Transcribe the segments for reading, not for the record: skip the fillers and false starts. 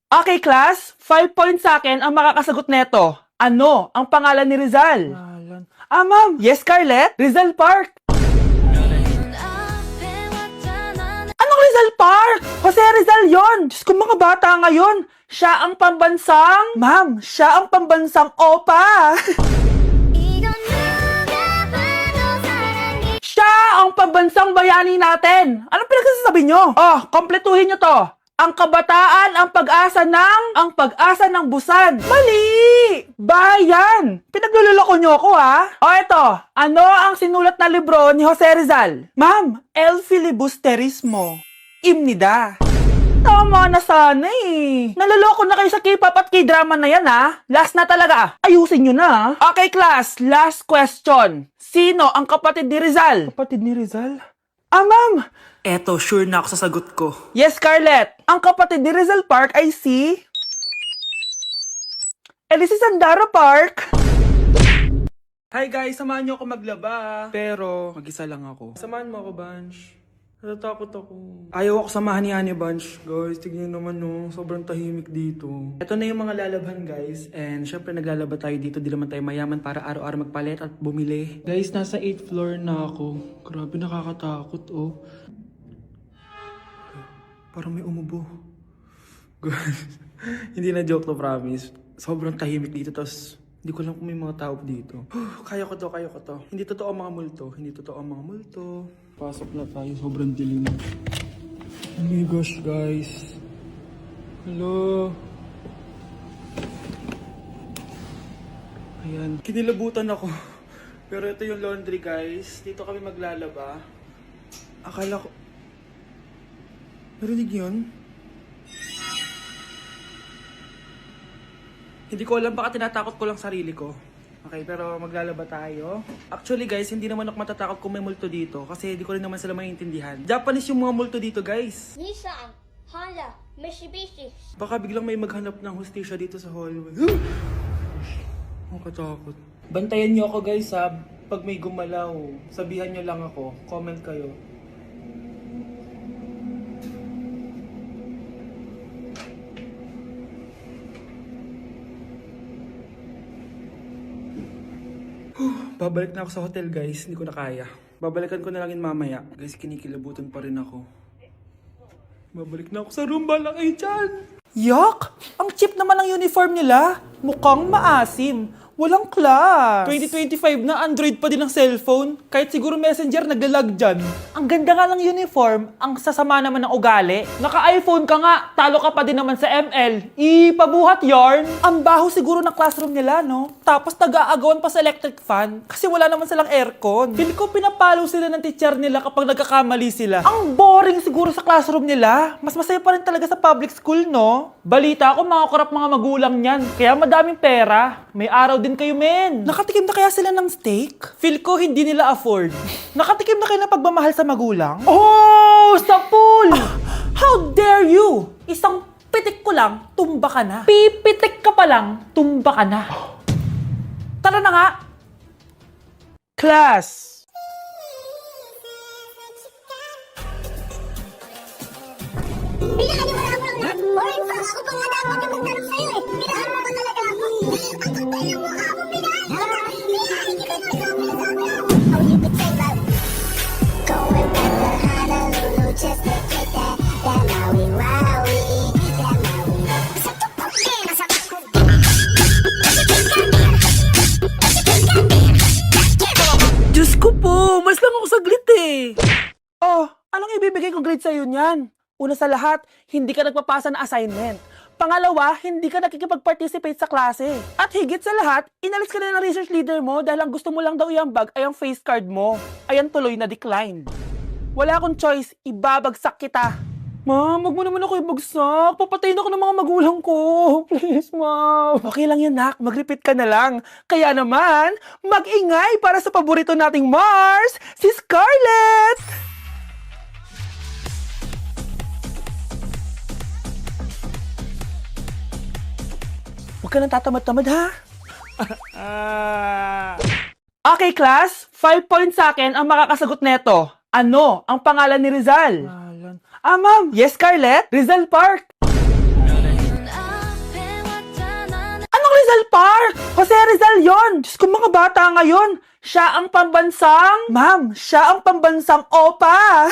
Okay, class. 5 points sa akin ang makakasagot neto. Ano ang pangalan ni Rizal? Ma'am. Yes, Scarlett? Rizal Park. Anong Rizal Park? Jose Rizal yon. Diyos ko, mga bata ngayon. Siya ang pambansang... Ma'am, siya ang pambansang opa. Siya ang pambansang bayani natin. Anong pinagsasabi nyo? Oh, kompletuhin nyo to. Ang kabataan, ang pag-asa ng busan. Mali! Bayan! Pinagluloko nyo ako, ha? O eto, ano ang sinulat na libro ni Jose Rizal? Ma'am, El Filibusterismo. Imnida. Tama na sana eh. Naloloko na kayo sa K-pop at K-drama na yan, ha? Last na talaga. Ayusin nyo na. Okay, class. Last question. Sino ang kapatid ni Rizal? Kapatid ni Rizal? Ma'am. Eto, sure na ako sa sagot ko. Yes, Scarlett. Ang kapatid ni Rizal Park ay si... si Sandara Park. Hi guys, samahan niyo ako maglaba. Pero, mag-isa lang ako. Samahan mo ako, Bunch. Natatakot ako. Ayaw ako samahan ni Annie, Bunch. Guys, tignan naman no. Sobrang tahimik dito. Ito na yung mga lalabhan, guys. And syempre, naglalaba tayo dito. Di naman tayo mayaman para araw-araw magpalit at bumili. Guys, nasa 8th floor na ako. Grabe, nakakatakot, oh. Parang may umubo. Guys, hindi na joke to, promise. Sobrang tahimik dito, tapos hindi ko alam kung may mga tao dito. Kaya ko to. Hindi totoo ang mga multo. Pasok na tayo, sobrang dilim. Oh my gosh, guys. Hello. Ayan, kinilabutan ako. Pero ito yung laundry, guys. Dito kami maglalaba. Akala ko... Narinig yun? Hindi ko alam, baka tinatakot ko lang sarili ko. Okay, pero maglalaba tayo. Actually guys, hindi naman ako matatakot kung may multo dito. Kasi hindi ko rin naman sila maintindihan. Japanese yung mga multo dito, guys. Nissan, Honda, Mitsubishi. Baka biglang may maghanap ng hustisya dito sa hallway. Makatakot. Bantayan nyo ako, guys, ha. Pag may gumalaw, sabihan nyo lang ako. Comment kayo. Babalik na ako sa hotel, guys. Hindi ko na kaya. Babalikan ko na lang yun mamaya. Guys, kinikilabutan pa rin ako. Babalik na ako sa room. Balang ay dyan. Yuck! Ang cheap naman ng uniform nila. Mukhang maasim. Walang class. 2025 na, Android pa din ang cellphone. Kahit siguro Messenger naglalag dyan. Ang ganda nga ng uniform, ang sasama naman ng ugali. Naka-iPhone ka nga, talo ka pa din naman sa ML. Ipabuhat yarn. Ang baho siguro ng classroom nila, no? Tapos nag-aagawan pa sa electric fan kasi wala naman silang aircon. Feel ko pinapalo sila ng teacher nila kapag nagkakamali sila. Ang boring siguro sa classroom nila. Mas masaya pa rin talaga sa public school, no? Balita ko, mga korap mga magulang niyan. Kaya madaming pera. May araw din kayo, men. Nakatikim na kaya sila ng steak? Feel ko hindi nila afford. Nakatikim na kayo ng pagmamahal sa magulang? Oh, sa pool! How dare you? Isang pitik ko lang, tumba ka na. Pipitik ka pa lang, tumba ka na. Tara na nga. Class. Binaan mo na ako ng morning pa. Ako pa nga dapat yung magtanong sa'yo eh. Binaan mo ka talaga ako. Ang kapal ng mukha mo, binaan mo ka. Binaan kita na sabi ako. Oh, you could say that. Going back to Honolulu just to get that Maui Wowie. That Maui. Sa tuktok din, sa tuktok. Diyos ko po, mas lang ako saglit eh. Oh, anong ibibigay kong grade sa'yo niyan? Una sa lahat, hindi ka nagpapasa ng assignment. Pangalawa, hindi ka nakikipag-participate sa klase. At higit sa lahat, inalis ka na ng research leader mo dahil ang gusto mo lang daw iambag ay ang face card mo. Ayan tuloy na decline. Wala akong choice, ibabagsak kita. Ma'am, wag mo naman ako ibagsak. Papatayin ako ng mga magulang ko. Please, ma'am. Okay lang yan, nak. Mag-repeat ka na lang. Kaya naman, mag-ingay para sa paborito nating Mars, si Scarlett! Huwag ka nang tatamad-tamad, ha? Okay, class. 5 points sa akin ang makakasagot neto. Ano ang pangalan ni Rizal? Ma'am. Yes, Scarlett. Rizal Park. yon? Diyos ko, mga bata ngayon. Siya ang pambansang... Ma'am, siya ang pambansang opa.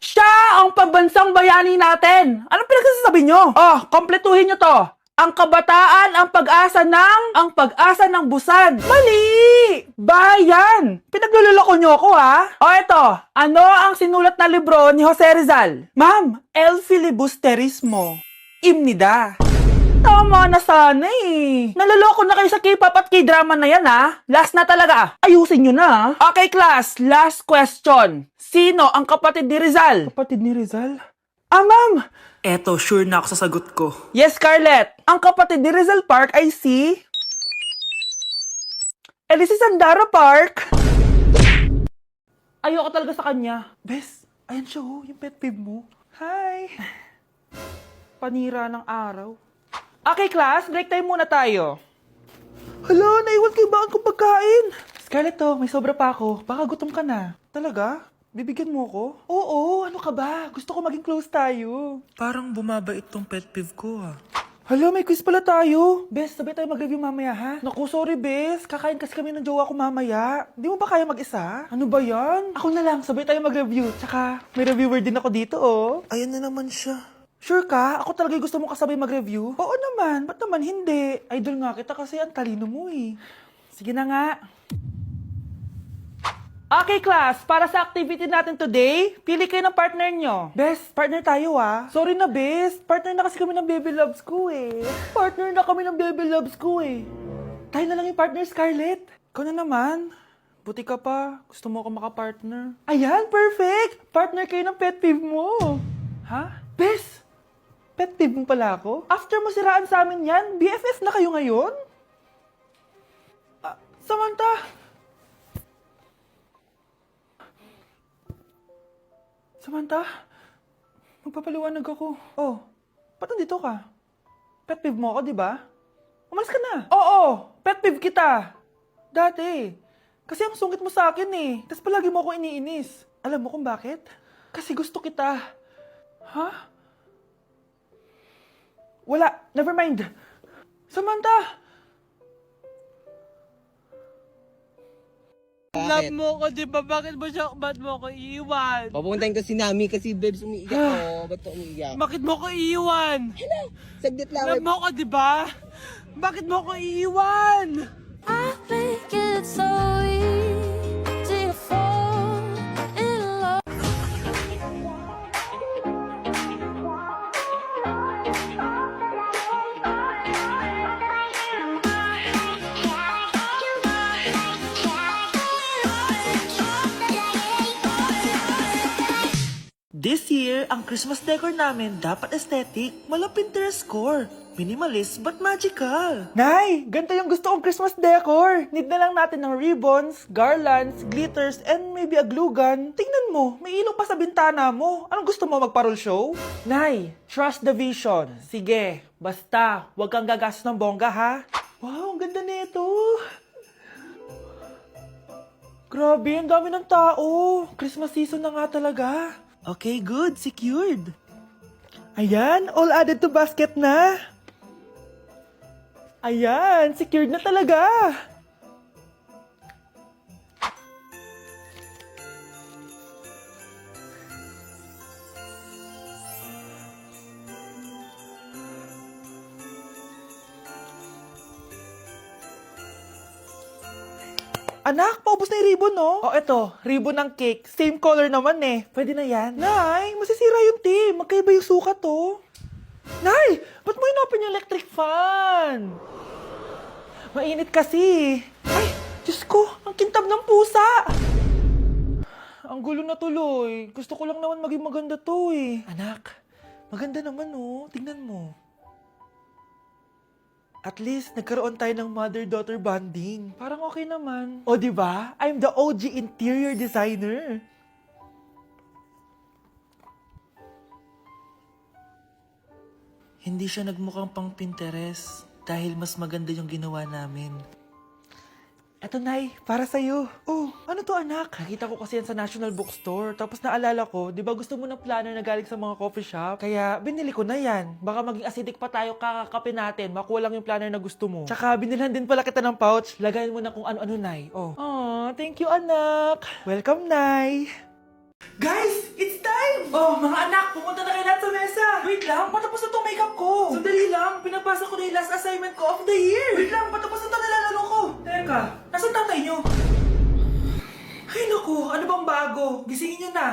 Siya ang pambansang bayani natin. Anong pinagsasabi nyo? Oh, kompletuhin nyo to. Ang kabataan, ang pag-asa ng busan. Mali! Bayan! Pinagluloko nyo ako, ha? O eto, ano ang sinulat na libro ni Jose Rizal? Ma'am, El Filibusterismo. Imnida. Tama na sana eh. Naloloko na kayo sa K-pop at K-drama na yan, ha? Last na talaga. Ayusin nyo na. Okay, class. Last question. Sino ang kapatid ni Rizal? Kapatid ni Rizal? Ah, ma'am! Eto, sure na ako sa sagot ko. Yes, Scarlett. Ang kapatid ni Rizal Park ay si... Si Sandara Park. Ayoko talaga sa kanya. Bes, ayan siya ho, yung pet peeve mo. Hi! Panira ng araw. Okay, class, break time muna tayo. Hala, naiwan kayo ba akong pagkain? Scarlett, may sobra pa ako. Baka gutom ka na. Talaga? Bibigyan mo ko? Oo, ano ka ba? Gusto ko maging close tayo. Parang bumabait tong pet peeve ko, ha. Hala, may quiz pala tayo. Bes, sabay tayo mag-review mamaya, ha? Naku, sorry, Bes. Kakain kasi kami ng jowa ko mamaya. Di mo ba kaya mag-isa? Ano ba yan? Ako na lang, sabay tayo mag-review. Tsaka, may reviewer din ako dito, oh. Ayan na naman siya. Sure ka? Ako talaga gusto mo kasabay mag-review? Oo naman, ba't naman hindi? Idol nga kita kasi ang talino mo eh. Sige na nga. Okay class, para sa activity natin today, pili kayo ng partner nyo. Best, partner tayo ah. Sorry na best, partner na kasi kami ng baby loves ko eh. Partner na kami ng baby loves ko eh. Tayo na lang yung partner, Scarlett. Ikaw na naman. Buti ka pa, gusto mo ako makapartner. Ayan, perfect! Partner kayo ng pet peeve mo. Ha? Best! Pet peeve mo pala ako? After mo siraan sa amin yan, BFF na kayo ngayon? Samantha! Samantha? Magpapaliwanag ako. Oh, ba't nandito ka? Pet peeve mo ako, di ba? Umalis ka na. Oo, pet peeve kita. Dati. Kasi ang sungit mo sa akin eh. Tapos palagi mo ako iniinis. Alam mo kung bakit? Kasi gusto kita. Ha? Wala. Never mind. Samantha! Love mo ko, di ba? Bakit mo ko iiwan? Papuntahin ko si Nami kasi babes umiiyak ko. Ba't ka umiiyak? Bakit mo ko iiwan? Saglit lang. Love mo ko, di ba? Bakit mo ko iiwan? I think it's so easy to fall in love. This year, ang Christmas decor namin dapat aesthetic, mala Pinterest score. Minimalist but magical. Nay, ganito yung gusto kong Christmas decor. Need na lang natin ng ribbons, garlands, glitters, and maybe a glue gun. Tingnan mo, may ilaw pa sa bintana mo. Anong gusto mo, mag-parol show? Nay, trust the vision. Sige, basta, huwag kang gagastos ng bongga ha. Wow, ang ganda nito. Grabe, ang dami ng tao. Christmas season na nga talaga. Okay, good. Secured. Ayan, all added to basket na. Ayan, secured na talaga. Anak, paubos na yung ribbon, no? Oh, eto, ribbon ng cake. Same color naman eh. Pwede na yan. Nay, masisira yung team. Magkaiba yung sukat, oh. Nay, ba't mo inopin yung electric fan? Mainit kasi. Ay, Diyos ko, ang kintab ng pusa. Ang gulo na tuloy. Gusto ko lang naman maging maganda to eh. Anak, maganda naman, oh. Tingnan mo. At least, nagkaroon tayo ng mother-daughter bonding. Parang okay naman. O, di ba? I'm the OG interior designer. Hindi siya nagmukhang pang Pinterest dahil mas maganda yung ginawa namin. Eto, Nay, para sa'yo. Oh, ano to, anak? Nakita ko kasi yan sa National Bookstore. Tapos naalala ko, di ba gusto mo ng planner na galing sa mga coffee shop? Kaya binili ko na yan. Baka maging acidic pa tayo kakakape natin. Makuha lang yung planner na gusto mo. Tsaka binilhan din pala kita ng pouch. Lagayin mo na kung ano-ano, Nay. Oh. Aw, thank you, anak. Welcome, Nay. Guys, it's time! Oh, mga anak, pumunta na kayo lahat sa mesa. Wait lang, patapos na itong makeup ko. Sandali lang, pinapasa ko na yung last assignment ko of the year. Wait lang, patapos na ito nilalaro ko. Teka, nasan tatay nyo? Ay naku, ano bang bago? Gisingin nyo na.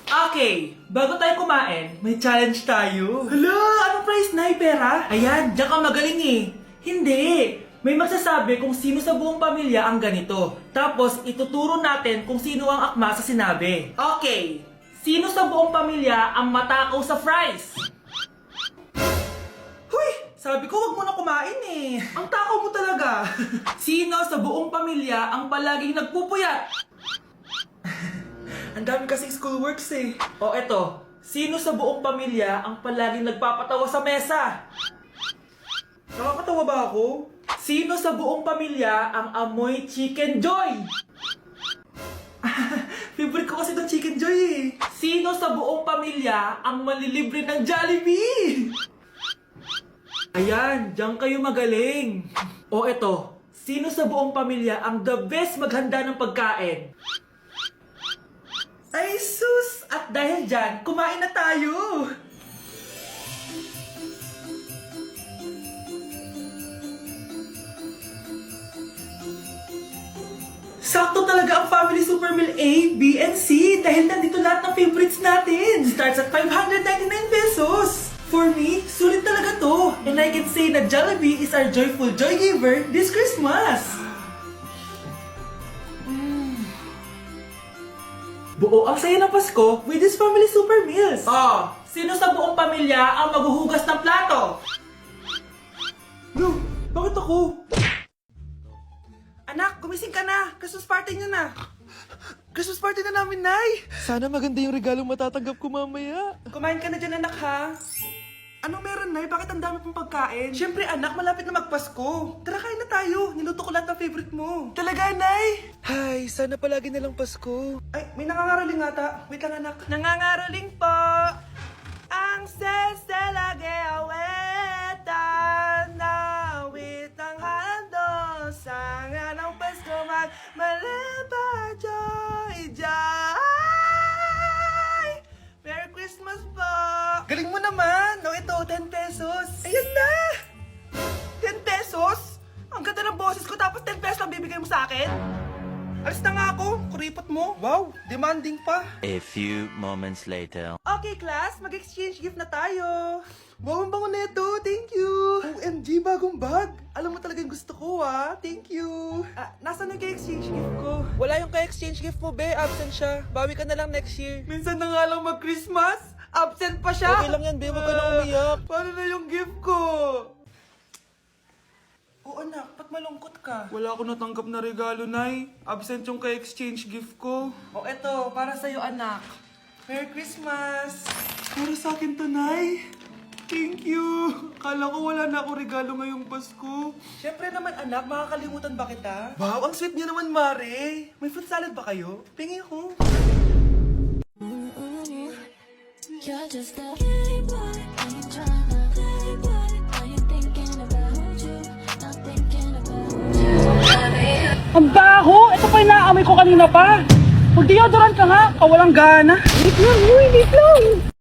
Okay, bago tayo kumain, may challenge tayo. Hala, anong prize na? Pera? Ayan, diyan ka magaling eh. Hindi. May magsasabi kung sino sa buong pamilya ang ganito. Tapos, ituturo natin kung sino ang akma sa sinabi. Okay. Sino sa buong pamilya ang matakaw sa fries? Huy! Sabi ko, wag mo na kumain eh. Ang takaw mo talaga. Sino sa buong pamilya ang palaging nagpupuyat? Ang dami kasing schoolworks eh. O eto, sino sa buong pamilya ang palaging nagpapatawa sa mesa? Nakakatawa ba ako? Sino sa buong pamilya ang amoy Chicken Joy? Favorite ko kasi itong Chicken Joy eh. Sino sa buong pamilya ang malilibre ng Jollibee? Ayan, diyan kayo magaling. O eto, sino sa buong pamilya ang the best maghanda ng pagkain? Ay sus! At dahil dyan, kumain na tayo! Sakto talaga ang Family Super Meal A, B, and C dahil nandito lahat ng favorites natin. Starts at 599 pesos. For me, sulit talaga to. And I can say na Jollibee is our joyful joy giver this Christmas. Buo ang saya ng Pasko with this Family Super Meals. Oh, sino sa buong pamilya ang maghuhugas ng plato? No, bakit ako? Anak, gumising ka na! Christmas party niyo na! Christmas party na namin, Nay! Sana maganda yung regalong matatanggap ko mamaya. Kumain ka na dyan, anak, ha? Anong meron, Nay? Bakit ang dami pong pagkain? Siyempre, anak, malapit na magpasko. Tara, kain na tayo. Niluto ko lahat ng favorite mo. Talaga, Nay? Hay, sana palagi na lang Pasko. Ay, may nangangaroling ata. Wait lang, anak. Nangangaroling po! Ang seselage awetan na awit ng handong sa nga ng Pasko magmalaba joy joy. Merry Christmas po! Galing mo naman! No, ito, 10 pesos. Ayan na! 10 pesos? Ang ganda ng boses ko tapos 10 pesos lang bibigay mo sa akin? Alis na nga ako, kuripot mo. Wow, demanding pa. A few moments later. Okay, class, mag-exchange gift na tayo. Wow, ang bango neto. Thank you. OMG, bagong bag. Alam mo talaga yung gusto ko, ah. Thank you. Nasaan yung kay-exchange gift ko? Wala yung kay-exchange gift mo, be. Absent siya. Bawi ka na lang next year. Minsan na nga lang mag-Christmas. Absent pa siya. Okay lang yan, be. Huwag ka na umiyak. Paano na yung gift ko? Oo, anak. Ba't malungkot ka? Wala ako natanggap na regalo, Nay. Absent yung kay-exchange gift ko. O, eto. Para sa'yo, anak. Merry Christmas! Para sa akin to, Nay. Thank you! Kala ko wala na ako regalo ngayong Pasko. Siyempre naman, anak. Makakalimutan ba kita? Wow, ang sweet niyo naman, Mare. May fruit salad ba kayo? Pingi ako. You're just a playboy, ain't tryna playboy. Are you thinking about you? Not thinking about you. Ang baho! Ito pa yung naamoy ko kanina pa! Mag-deodorant ka nga! Kawalang gana! Wait lang!